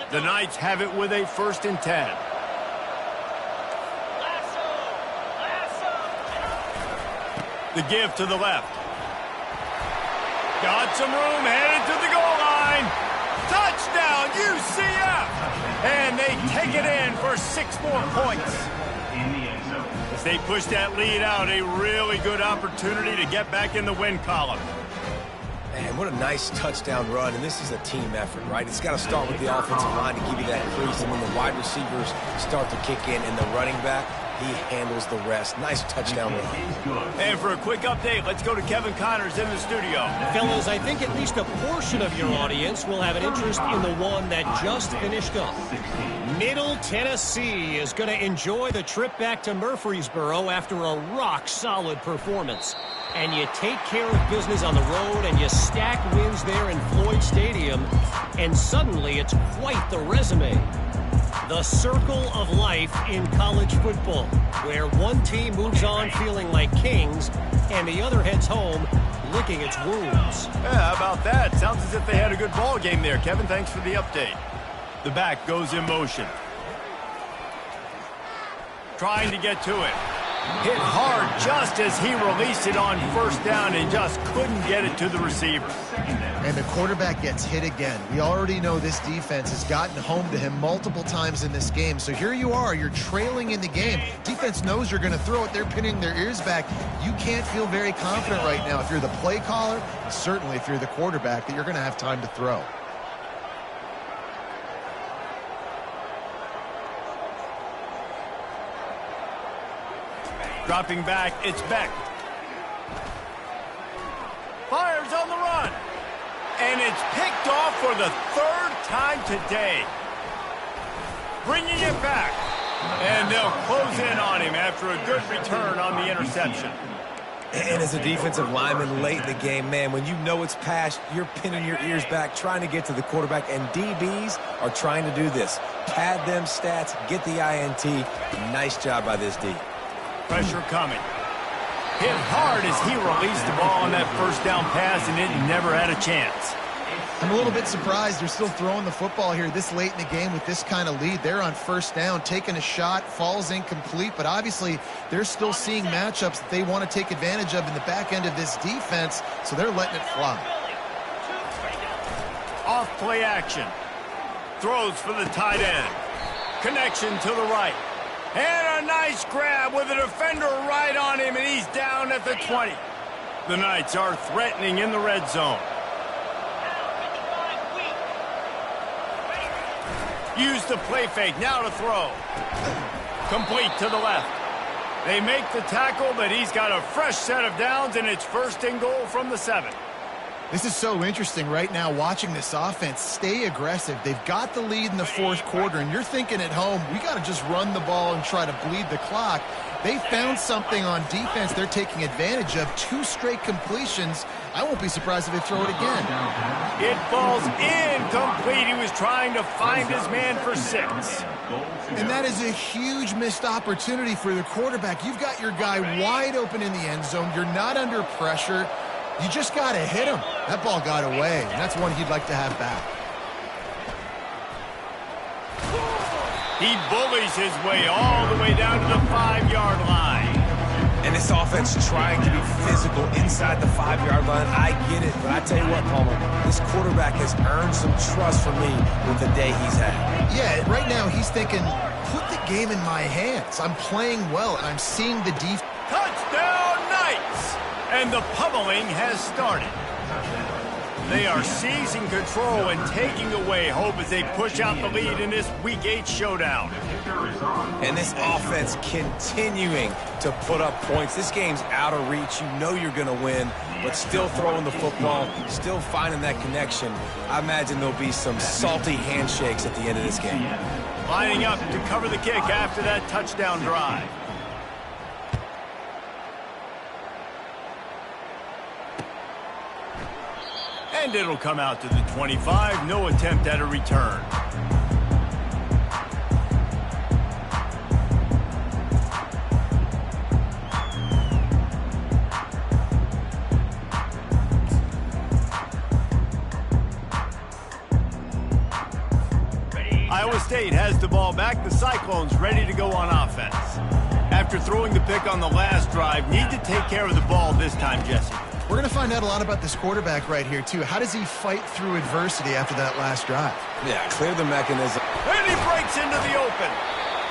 The Knights have it with a 1st and 10. The give to the left. Got some room, headed to the goal line. Touchdown, UCF! And they take it in for 6 more points. As they push that lead out, a really good opportunity to get back in the win column. Man, what a nice touchdown run, and this is a team effort, right? It's got to start with the offensive line to give you that crease, and when the wide receivers start to kick in and the running back, he handles the rest. Nice touchdown run. And for a quick update, let's go to Kevin Connors in the studio. Fellas, I think at least a portion of your audience will have an interest in the one that just finished up. Middle Tennessee is going to enjoy the trip back to Murfreesboro after a rock-solid performance. And you take care of business on the road, and you stack wins there in Floyd Stadium, and suddenly it's quite the resume. The circle of life in college football, where one team moves on feeling like kings, and the other heads home licking its wounds. Yeah, how about that? Sounds as if they had a good ball game there. Kevin, thanks for the update. The back goes in motion. Trying to get to it. Hit hard just as he released it on first down and just couldn't get it to the receiver. And the quarterback gets hit again. We already know this defense has gotten home to him multiple times in this game. So here you are, you're trailing in the game. Defense knows you're going to throw it. They're pinning their ears back. You can't feel very confident right now if you're the play caller, and certainly if you're the quarterback, that you're going to have time to throw. Dropping back, it's Beck. Fires on the run. And it's picked off for the 3rd time today. Bringing it back. And they'll close in on him after a good return on the interception. And as a defensive lineman late in the game, man, when you know it's passed, you're pinning your ears back, trying to get to the quarterback, and DBs are trying to do this. Pad them stats, get the INT. Nice job by this D. Pressure coming. Hit hard as he released the ball on that first down pass, and it never had a chance. I'm a little bit surprised they're still throwing the football here this late in the game with this kind of lead. They're on first down, taking a shot, falls incomplete, but obviously they're still seeing matchups that they want to take advantage of in the back end of this defense, so they're letting it fly. Off play action. Throws for the tight end. Connection to the right. And a nice grab with a defender right on him, and he's down at the 20. The Knights are threatening in the red zone. Use the play fake, now to throw. Complete to the left. They make the tackle, but he's got a fresh set of downs, and it's 1st and goal from the 7. This is so interesting right now, watching this offense stay aggressive. They've got the lead in the 4th quarter, and you're thinking at home, we got to just run the ball and try to bleed the clock. They found something on defense they're taking advantage of. 2 straight completions. I won't be surprised if they throw it again. It falls incomplete. He was trying to find his man for 6. And that is a huge missed opportunity for the quarterback. You've got your guy wide open in the end zone. You're not under pressure. You just got to hit him. That ball got away, and that's one he'd like to have back. He bullies his way all the way down to the 5-yard line. And this offense trying to be physical inside the 5-yard line. I get it, but I tell you what, Palmer, this quarterback has earned some trust from me with the day he's had. Yeah, right now he's thinking, put the game in my hands. I'm playing well, and I'm seeing the defense. Touchdown Knights! And the pummeling has started. They are seizing control and taking away hope as they push out the lead in this Week 8 showdown. And this offense continuing to put up points. This game's out of reach. You know you're going to win, but still throwing the football, still finding that connection. I imagine there'll be some salty handshakes at the end of this game. Lining up to cover the kick after that touchdown drive. And it'll come out to the 25. No attempt at a return. Iowa State has the ball back. The Cyclones ready to go on offense. After throwing the pick on the last drive, need to take care of the ball this time, Jesse. We're going to find out a lot about this quarterback right here, too. How does he fight through adversity after that last drive? Yeah, clear the mechanism. And he breaks into the open.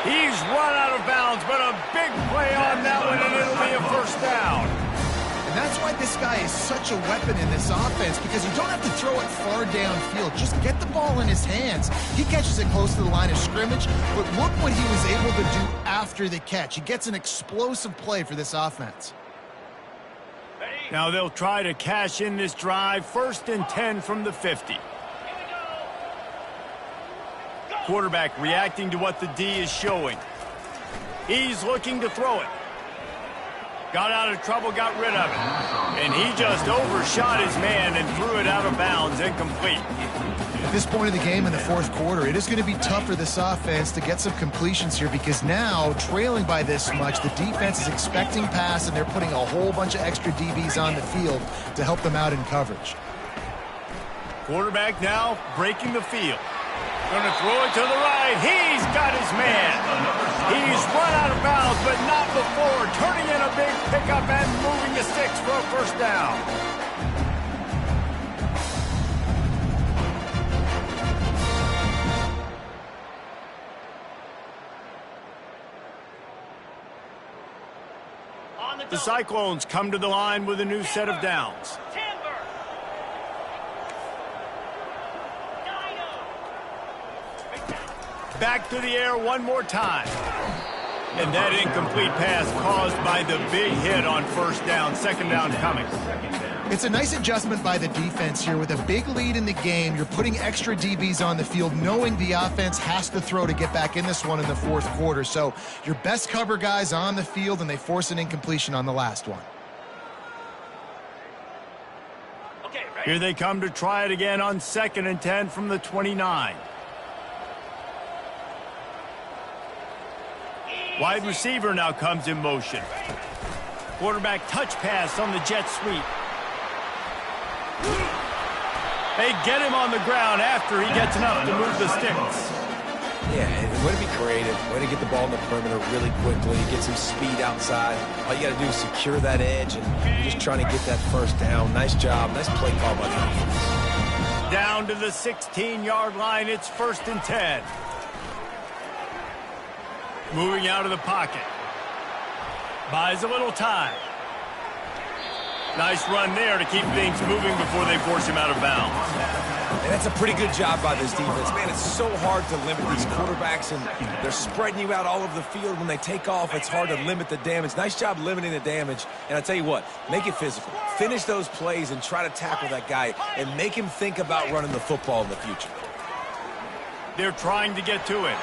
He's run out of bounds, but a big play on that one, and it'll be a first down. And that's why this guy is such a weapon in this offense, because you don't have to throw it far downfield. Just get the ball in his hands. He catches it close to the line of scrimmage, but look what he was able to do after the catch. He gets an explosive play for this offense. Now they'll try to cash in this drive. 1st and 10 from the 50. Quarterback reacting to what the D is showing. He's looking to throw it. Got out of trouble, got rid of it. And he just overshot his man and threw it out of bounds, incomplete. At this point of the game in the 4th quarter, it is going to be tough for this offense to get some completions here, because now, trailing by this much, the defense is expecting pass, and they're putting a whole bunch of extra DBs on the field to help them out in coverage. Quarterback now breaking the field. Going to throw it to the right. He's got his man. He's run out of bounds, but not before. Turning in a big pickup and moving the sticks for a first down. The Cyclones come to the line with a new set of downs. Back to the air one more time. And that incomplete pass caused by the big hit on first down. Second down coming. It's a nice adjustment by the defense here. With a big lead in the game, you're putting extra DBs on the field, knowing the offense has to throw to get back in this one in the 4th quarter. So your best cover guys on the field, and they force an incompletion on the last one. Here they come to try it again on 2nd and 10 from the 29. Wide receiver now comes in motion. Quarterback touch pass on the jet sweep. They get him on the ground after he gets enough to move the sticks. Yeah, and way to be creative, way to get the ball in the perimeter really quickly, get some speed outside. All you got to do is secure that edge, and you're just trying to get that first down. Nice job. Nice play call by the defense. Down to the 16-yard line. It's 1st and 10. Moving out of the pocket. Buys a little time. Nice run there to keep things moving before they force him out of bounds. And that's a pretty good job by this defense. Man, it's so hard to limit these quarterbacks, and they're spreading you out all over the field. When they take off, it's hard to limit the damage. Nice job limiting the damage. And I tell you what, make it physical. Finish those plays and try to tackle that guy and make him think about running the football in the future. They're trying to get to it.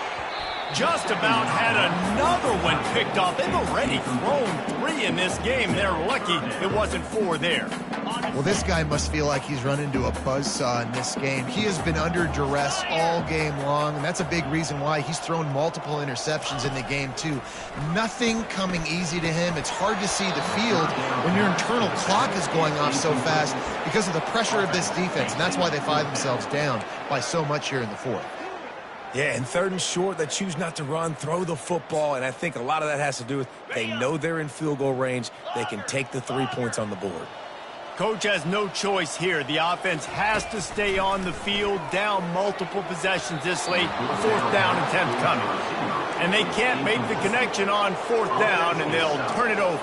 Just about had another one picked off. They've already thrown 3 in this game. They're lucky it wasn't 4 there. Well, this guy must feel like he's run into a buzzsaw in this game. He has been under duress all game long, and that's a big reason why he's thrown multiple interceptions in the game, too. Nothing coming easy to him. It's hard to see the field when your internal clock is going off so fast because of the pressure of this defense, and that's why they find themselves down by so much here in the 4th. Yeah, and 3rd and short, they choose not to run, throw the football, and I think a lot of that has to do with they know they're in field goal range. They can take the 3 points on the board. Coach has no choice here. The offense has to stay on the field, down multiple possessions this late. 4th down attempt coming. And they can't make the connection on 4th down, and they'll turn it over.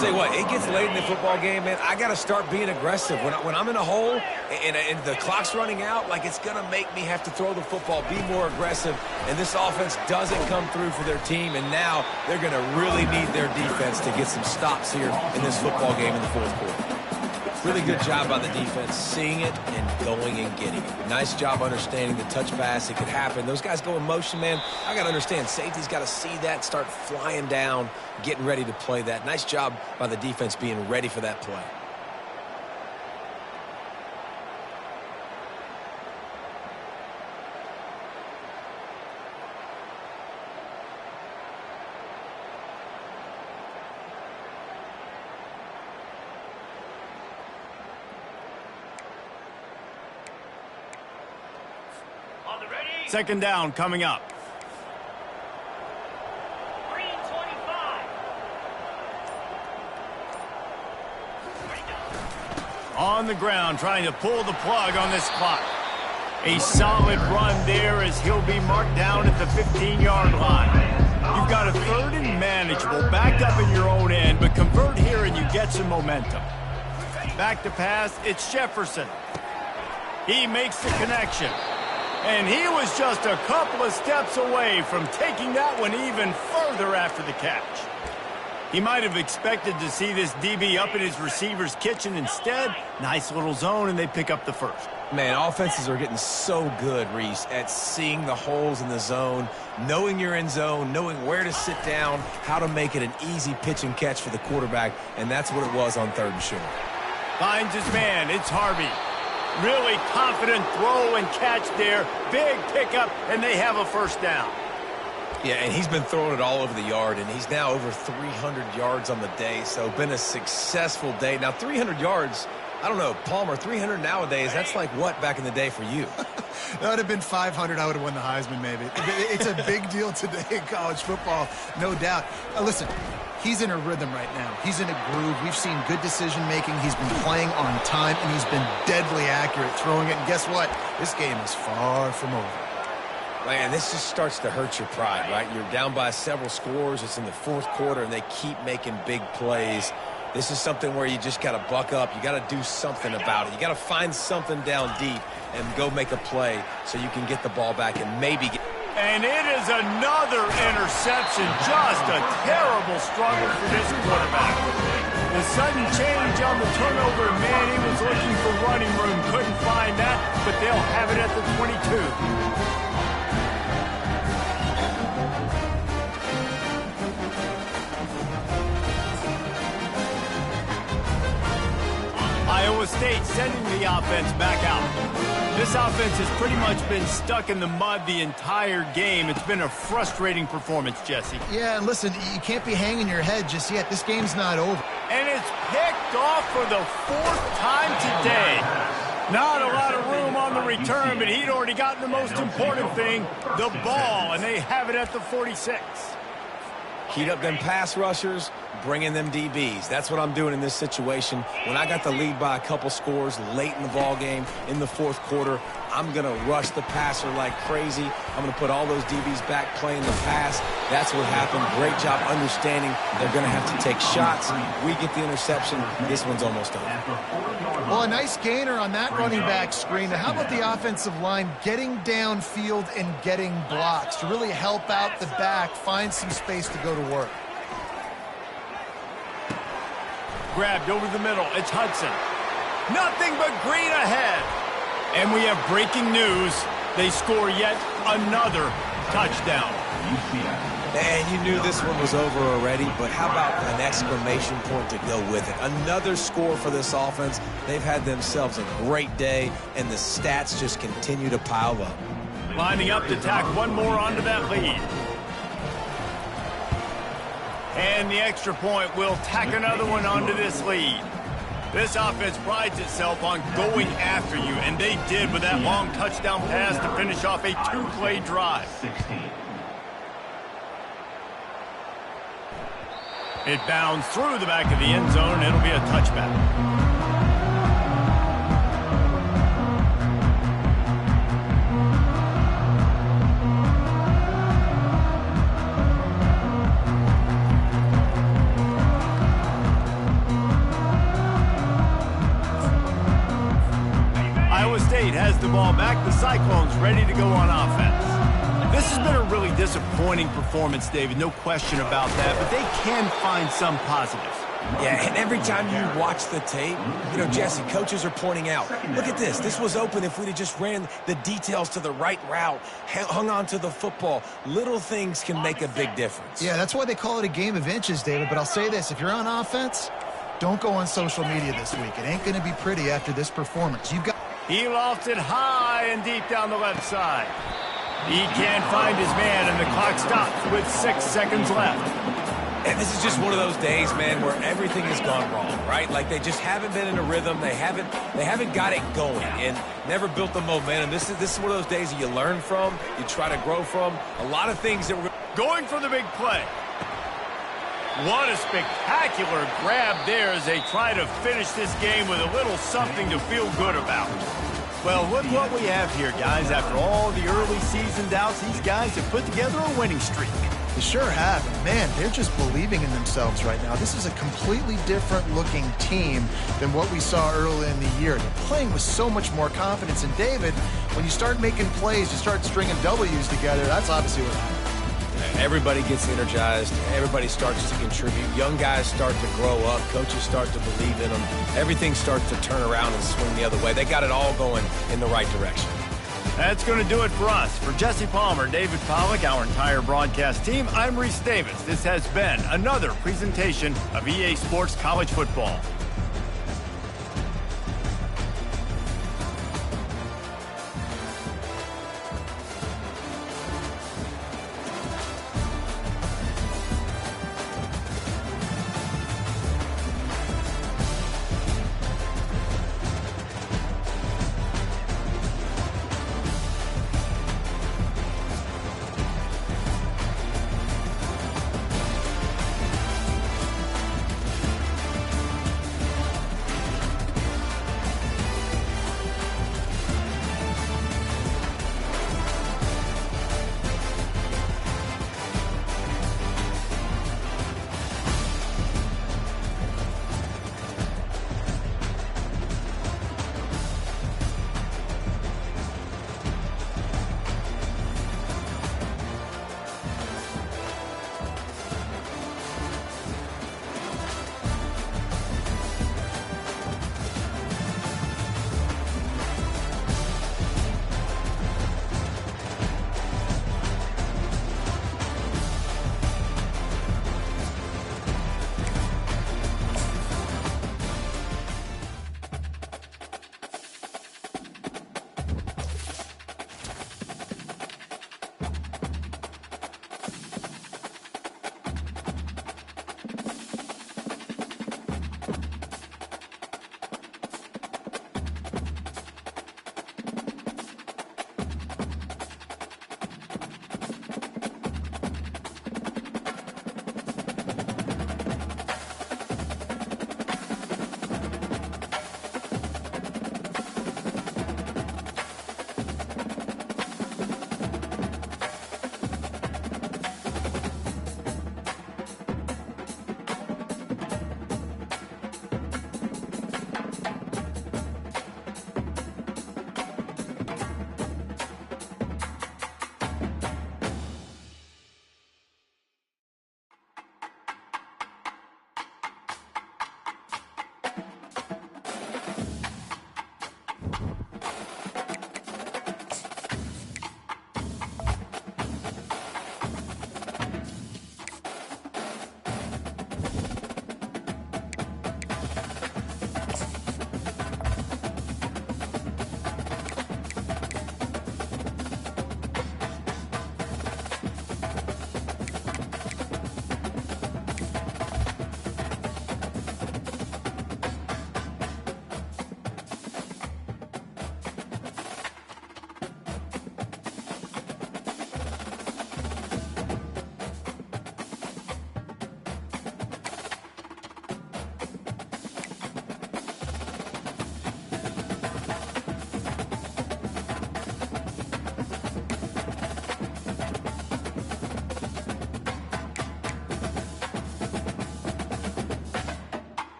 Tell you what, it gets late in the football game, man. I got to start being aggressive. When I'm in a hole and the clock's running out, like it's going to make me have to throw the football, be more aggressive, and this offense doesn't come through for their team, and now they're going to really need their defense to get some stops here in this football game in the 4th quarter. Really good job by the defense, seeing it and going and getting it. Nice job understanding the touch pass. It could happen. Those guys go in motion, man. I got to understand, safety's got to see that, start flying down, getting ready to play that. Nice job by the defense being ready for that play. Second down coming up. Green 25. On the ground, trying to pull the plug on this clock. A solid run there as he'll be marked down at the 15-yard line. You've got a 3rd and manageable, back up in your own end, but convert here and you get some momentum. Back to pass, it's Jefferson. He makes the connection. And he was just a couple of steps away from taking that one even further after the catch. He might have expected to see this DB up in his receiver's kitchen. Instead, nice little zone, and they pick up the 1st. Man, offenses are getting so good, Reese, at seeing the holes in the zone, knowing you're in zone, knowing where to sit down, how to make it an easy pitch and catch for the quarterback, and that's what it was on 3rd and short. Finds his man. It's Harvey. Really confident throw and catch there. Big pickup, and they have a 1st down. Yeah, and he's been throwing it all over the yard, and he's now over 300 yards on the day, so been a successful day. Now, 300 yards, I don't know, Palmer, 300 nowadays, that's like what back in the day for you? That would have been 500. I would have won the Heisman, maybe. It's a big deal today in college football, no doubt. Listen, he's in a rhythm right now. He's in a groove. We've seen good decision-making. He's been playing on time, and he's been deadly accurate throwing it. And guess what? This game is far from over. Man, this just starts to hurt your pride, right? You're down by several scores. It's in the 4th quarter, and they keep making big plays. This is something where you just got to buck up. You got to do something about it. You got to find something down deep and go make a play so you can get the ball back and maybe get... And it is another interception. Just a terrible struggle for this quarterback. The sudden change on the turnover, man, he was looking for running room. Couldn't find that, but they'll have it at the 22. Iowa State sending the offense back out. This offense has pretty much been stuck in the mud the entire game. It's been a frustrating performance, Jesse. Yeah, and listen, you can't be hanging your head just yet. This game's not over. And it's picked off for the 4th time today. Not a lot of room on the return, but he'd already gotten the most important thing, the ball, and they have it at the 46. Heat up them pass rushers, bring in them DBs. That's what I'm doing in this situation. When I got the lead by a couple scores late in the ball game in the 4th quarter, I'm going to rush the passer like crazy. I'm going to put all those DBs back playing the pass. That's what happened. Great job understanding they're going to have to take shots. We get the interception. This one's almost over. Well, a nice gainer on that running back screen. Now, how about the offensive line getting downfield and getting blocks to really help out the back, find some space to go to work? Grabbed over the middle. It's Hudson. Nothing but green ahead. And we have breaking news. They score yet another touchdown. And you knew this one was over already, but how about an exclamation point to go with it? Another score for this offense. They've had themselves a great day, and the stats just continue to pile up. Lining up to tack one more onto that lead. And the extra point will tack another one onto this lead. This offense prides itself on going after you, and they did with that long touchdown pass to finish off a two-play drive. 16. It bounds through the back of the end zone, and it'll be a touchback. Iowa State has the ball back. The Cyclones ready to go on offense. This has been a really disappointing performance, David. No question about that, but they can find some positives. Yeah, and every time you watch the tape, Jesse, coaches are pointing out, look at this. This was open if we'd have just ran the details to the right route, hung on to the football. Little things can make a big difference. Yeah, that's why they call it a game of inches, David. But I'll say this, if you're on offense, don't go on social media this week. It ain't going to be pretty after this performance. You've got... He lofts it high and deep down the left side. He can't find his man, and the clock stops with 6 seconds left. And this is just one of those days, man, where everything has gone wrong, right? Like they just haven't been in a rhythm. They haven't got it going and never built the momentum. This is one of those days that you learn from, you try to grow from. A lot of things that were going for the big play. What a spectacular grab there as they try to finish this game with a little something to feel good about. Well, look what we have here, guys. After all the early season doubts, these guys have put together a winning streak. They sure have. And man, they're just believing in themselves right now. This is a completely different looking team than what we saw early in the year. They're playing with so much more confidence. And David, when you start making plays, you start stringing W's together, that's obviously what happens. Everybody gets energized. Everybody starts to contribute. Young guys start to grow up. Coaches start to believe in them. Everything starts to turn around and swing the other way. They got it all going in the right direction. That's going to do it for us. For Jesse Palmer, David Pollack, our entire broadcast team, I'm Reese Davis. This has been another presentation of EA Sports College Football.